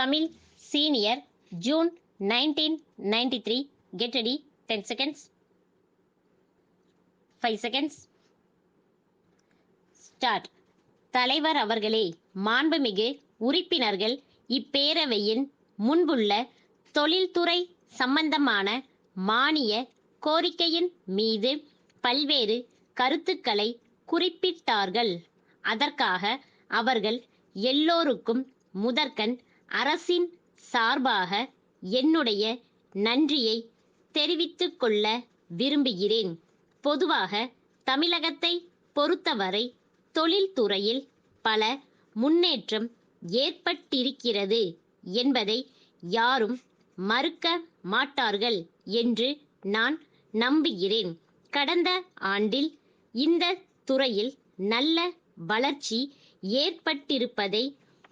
Tamil Senior, June 1993. Get ready. 10 seconds. 5 seconds. Start. தலைவர் அவர்களே, மாண்புமிகு உறுப்பினர்கள், இப்பேரவையின் முன்புள்ள தொழில்துறை சம்பந்தமான மானிய கோரிக்கையின் மீது பல்வேறு கருத்துக்களை குறிப்பிட்டார்கள். அதற்காக அவர்கள் எல்லோருக்கும் முதற்கண் அரசின் சார்பாக என்னுடைய நன்றியை தெரிவித்துக் கொள்ள விரும்புகிறேன். பொதுவாக தமிழகத்தை பொறுத்தவரை தொழில்துறையில் பல முன்னேற்றம் ஏற்பட்டிருக்கிறது என்பதை யாரும் மறுக்க மாட்டார்கள் என்று நான் நம்புகிறேன். கடந்த ஆண்டில் இந்த துறையில் நல்ல வளர்ச்சி ஏற்பட்டிருப்பதை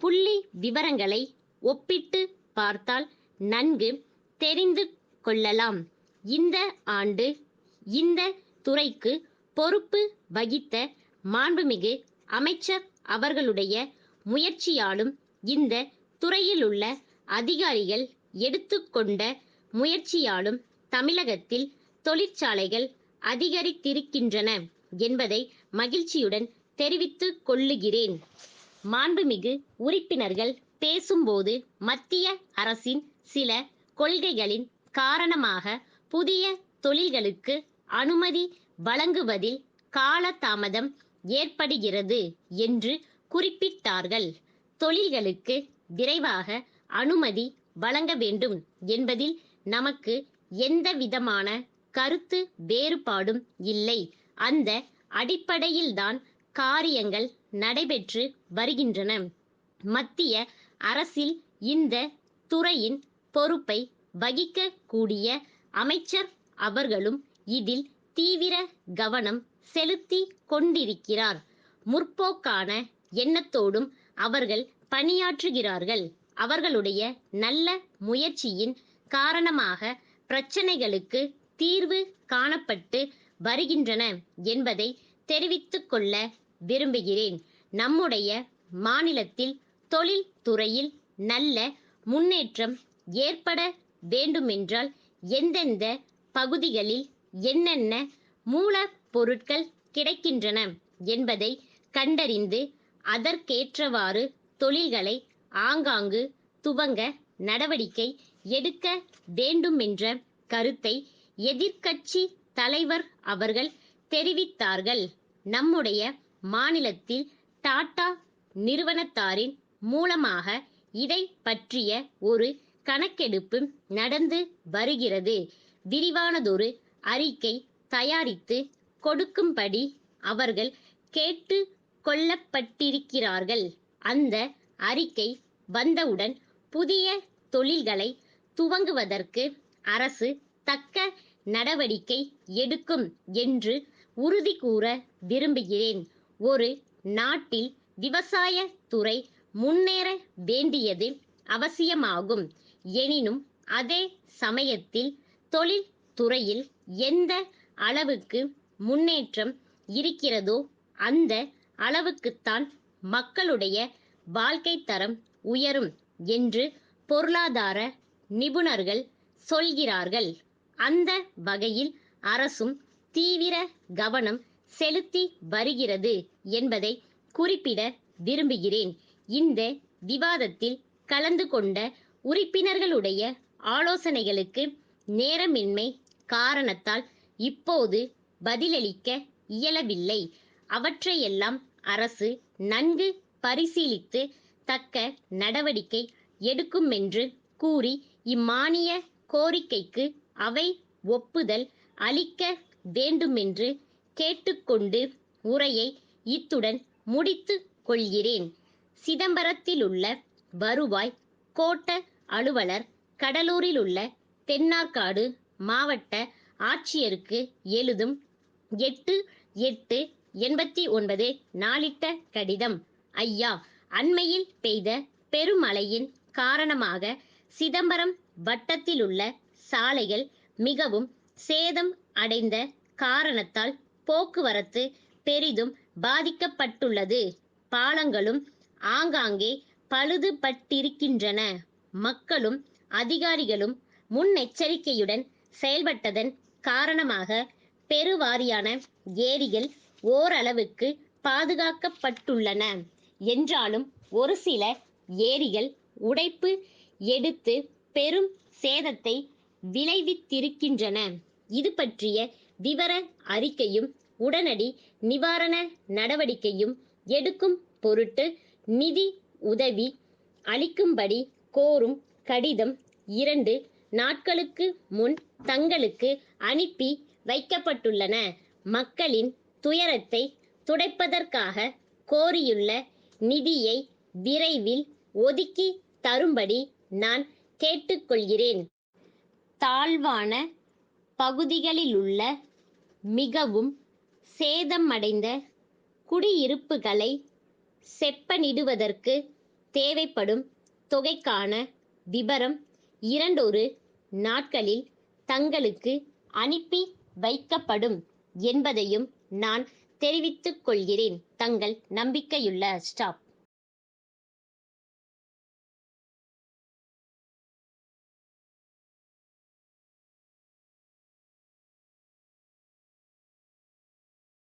புள்ளி விவரங்களை ஒப்பிட்டு பார்த்தால் நன்கு தெரிந்து கொள்ளலாம். இந்த ஆண்டு இந்த துறைக்கு பொறுப்பு வகித்த மாண்புமிகு அமைச்சர் அவர்களுடைய முயற்சியாலும் இந்த துறையிலுள்ள அதிகாரிகள் எடுத்துக்கொண்ட முயற்சியாலும் தமிழகத்தில் தொழிற்சாலைகள் அதிகரித்திருக்கின்றன என்பதை மகிழ்ச்சியுடன் தெரிவித்துக் கொள்ளுகிறேன். மாண்புமிகு உறுப்பினர்கள் பேசும்போது மத்திய அரசின் சில கொள்கைகளின் காரணமாக புதிய தொழில்களுக்கு அனுமதி வழங்குவதில் காலதாமதம் ஏற்படுகிறது என்று குறிப்பிட்டார்கள். தொழில்களுக்கு விரைவாக அனுமதி வழங்க வேண்டும் என்பதில் நமக்கு எந்தவிதமான கருத்து வேறுபாடும் இல்லை. அந்த அடிப்படையில்தான் காரியங்கள் நடைபெற்று வருகின்றன. மத்திய அரசில் இந்த துறையின் பொறுப்பை வகிக்கக்கூடிய அமைச்சர் அவர்களும் இதில் தீவிர கவனம் செலுத்தி கொண்டிருக்கிறார். முற்போக்கான எண்ணத்தோடும் அவர்கள் பணியாற்றுகிறார்கள். அவர்களுடைய நல்ல முயற்சியின் காரணமாக பிரச்சனைகளுக்கு தீர்வு காணப்பட்டு வருகின்றன என்பதை தெரிவித்துக் கொள்ள விரும்புகிறேன். நம்முடைய மாநிலத்தில் தொழில் துறையில் நல்ல முன்னேற்றம் ஏற்பட வேண்டுமென்றால் எந்தெந்த பகுதிகளில் என்னென்ன மூலப்பொருட்கள் கிடைக்கின்றன என்பதை கண்டறிந்து அதற்கேற்றவாறு தொழில்களை ஆங்காங்கு துவங்க நடவடிக்கை எடுக்க வேண்டுமென்ற கருத்தை எதிர்க்கட்சி தலைவர் அவர்கள் தெரிவித்தார்கள். நம்முடைய மாநிலத்தில் டாடா நிறுவனத்தாரின் மூலமாக இதை பற்றிய ஒரு கணக்கெடுப்பு நடந்து வருகிறது. விரிவானதொரு அறிக்கை தயாரித்து கொடுக்கும்படி அவர்கள் கேட்டு கொள்ளப்பட்டிருக்கிறார்கள். அந்த அறிக்கை வந்தவுடன் புதிய தொழில்களை துவங்குவதற்கு அரசு தக்க நடவடிக்கை எடுக்கும் என்று உறுதி கூற விரும்புகிறேன். ஒரு நாட்டில் விவசாய துறை முன்னேற வேண்டியது அவசியமாகும். எனினும் அதே சமயத்தில் தொழில் துறையில் எந்த அளவுக்கு முன்னேற்றம் இருக்கிறதோ அந்த அளவுக்குத்தான் மக்களுடைய வாழ்க்கை தரம் உயரும் என்று பொருளாதார நிபுணர்கள் சொல்கிறார்கள். அந்த வகையில் அரசும் தீவிர கவனம் செலுத்தி வருகிறது என்பதை குறிப்பிட விரும்புகிறேன். இந்த விவாதத்தில் கலந்து கொண்ட உறுப்பினர்களுடைய ஆலோசனைகளுக்கு நேரமின்மை காரணத்தால் இப்போது பதிலளிக்க இயலவில்லை. அவற்றையெல்லாம் அரசு நன்கு பரிசீலித்து தக்க நடவடிக்கை எடுக்குமென்று கூறி இம்மானிய கோரிக்கைக்கு அவை ஒப்புதல் அளிக்க வேண்டுமென்று கேட்டுக்கொண்டு உரையை இத்துடன் முடித்து கொள்கிறேன். சிதம்பரத்திலுள்ள வருவாய் கோட்ட அலுவலர், கடலூரிலுள்ள தென்னார்காடு மாவட்ட ஆட்சியருக்கு எழுதும் 8/8/89 நாளிட்ட கடிதம். ஐயா, அண்மையில் பெய்த பெருமழையின் காரணமாக சிதம்பரம் வட்டத்திலுள்ள சாலைகள் மிகவும் சேதம் அடைந்த காரணத்தால் போக்குவரத்து பெரிதும் பாதிக்கப்பட்டுள்ளது. பாலங்களும் ஆங்காங்கே பழுதுபட்டிருக்கின்றன. மக்களும் அதிகாரிகளும் முன்னெச்சரிக்கையுடன் செயல்பட்டதன் காரணமாக பெருவாரியான ஏரிகள் ஓரளவுக்கு பாதுகாக்கப்பட்டுள்ளன. என்றாலும் ஒரு சில ஏரிகள் உடைப்பு எடுத்து பெரும் சேதத்தை விளைவித்திருக்கின்றன. இது பற்றிய விவர அறிக்கையும் உடனடி நிவாரண நடவடிக்கையும் எடுக்கும் பொருட்டு நிதி உதவி அளிக்கும்படி கோரும் கடிதம் 2 நாட்களுக்கு முன் தங்களுக்கு அனுப்பி வைக்கப்பட்டுள்ளன. மக்களின் துயரத்தை துடைப்பதற்காக கோரியுள்ள நிதியை விரைவில் ஒதுக்கி தரும்படி நான் கேட்டுக்கொள்கிறேன். தாழ்வான பகுதிகளிலுள்ள மிகவும் சேதமடைந்த குடியிருப்புகளை செப்பனிடுவதற்கு தேவைப்படும் தொகைக்கான விபரம் 2 நாட்களில் தங்களுக்கு அனுப்பி வைக்கப்படும் என்பதையும் நான் தெரிவித்துக் கொள்கிறேன். தங்கள் நம்பிக்கையுள்ள ஸ்டாப்.